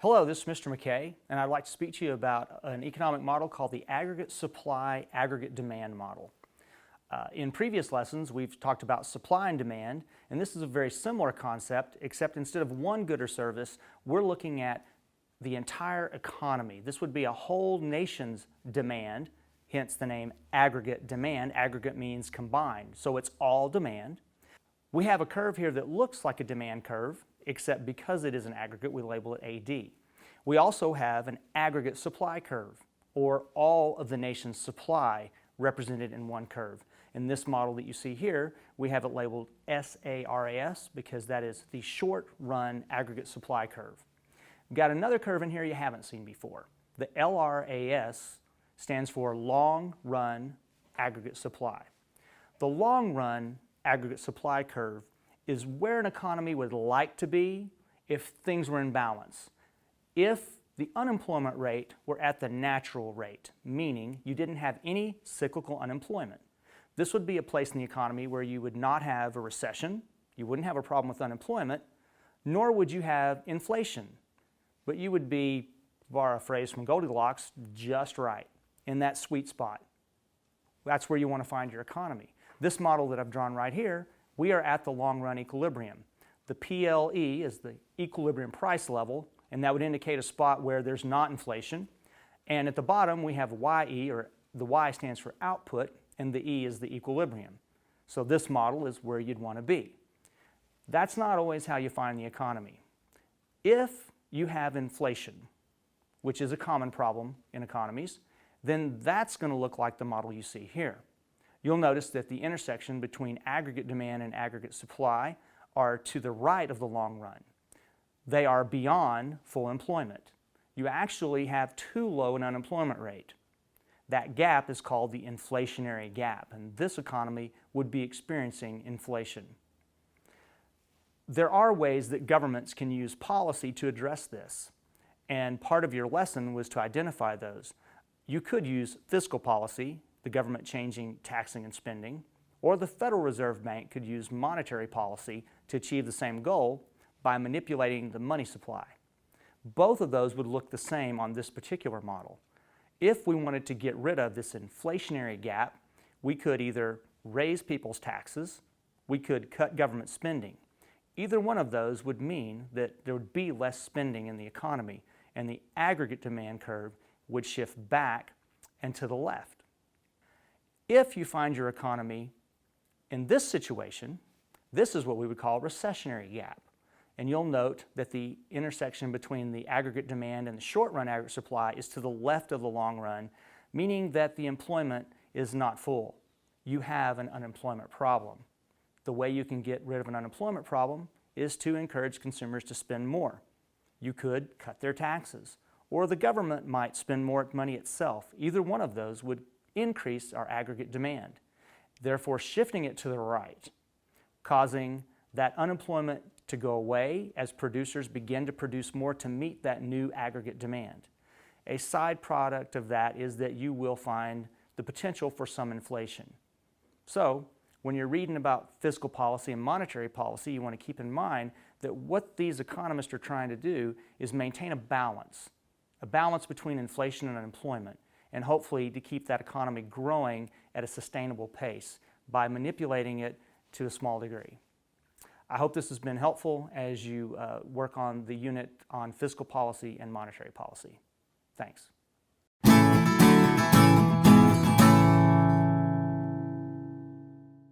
Hello, this is Mr. McKay, and I'd like to speak to you about an economic model called the Aggregate Supply, Aggregate Demand model. In previous lessons, we've talked about supply and demand, and this is a very similar concept, except instead of one good or service, we're looking at the entire economy. This would be a whole nation's demand, hence the name aggregate demand. Aggregate means combined, so it's all demand. We have a curve here that looks like a demand curve, except because it is an aggregate, we label it AD. We also have an aggregate supply curve, or all of the nation's supply represented in one curve. In this model that you see here, we have it labeled SARAS because that is the short-run aggregate supply curve. We've got another curve in here you haven't seen before. The LRAS stands for long-run aggregate supply. The long-run aggregate supply curve is where an economy would like to be if things were in balance. If the unemployment rate were at the natural rate, meaning you didn't have any cyclical unemployment. This would be a place in the economy where you would not have a recession, you wouldn't have a problem with unemployment, nor would you have inflation. But you would be, to borrow a phrase from Goldilocks, just right, in that sweet spot. That's where you want to find your economy. This model that I've drawn right here, we are at the long-run equilibrium. The PLE is the equilibrium price level, and that would indicate a spot where there's not inflation. And at the bottom, we have YE, or the Y stands for output, and the E is the equilibrium. So this model is where you'd want to be. That's not always how you find the economy. If you have inflation, which is a common problem in economies, then that's going to look like the model you see here. You'll notice that the intersection between aggregate demand and aggregate supply are to the right of the long run. They are beyond full employment. You actually have too low an unemployment rate. That gap is called the inflationary gap, and this economy would be experiencing inflation. There are ways that governments can use policy to address this, and part of your lesson was to identify those. You could use fiscal policy, the government changing taxing and spending, or the Federal Reserve Bank could use monetary policy to achieve the same goal by manipulating the money supply. Both of those would look the same on this particular model. If we wanted to get rid of this inflationary gap, we could either raise people's taxes, we could cut government spending. Either one of those would mean that there would be less spending in the economy, and the aggregate demand curve would shift back and to the left. If you find your economy in this situation, this is what we would call recessionary gap. And you'll note that the intersection between the aggregate demand and the short-run aggregate supply is to the left of the long run, meaning that the employment is not full. You have an unemployment problem. The way you can get rid of an unemployment problem is to encourage consumers to spend more. You could cut their taxes, or the government might spend more money itself. Either one of those would increase our aggregate demand, therefore shifting it to the right, causing that unemployment to go away as producers begin to produce more to meet that new aggregate demand. A side product of that is that you will find the potential for some inflation. So, when you're reading about fiscal policy and monetary policy, you want to keep in mind that what these economists are trying to do is maintain a balance between inflation and unemployment, and hopefully to keep that economy growing at a sustainable pace by manipulating it to a small degree. I hope this has been helpful as you work on the unit on fiscal policy and monetary policy. Thanks.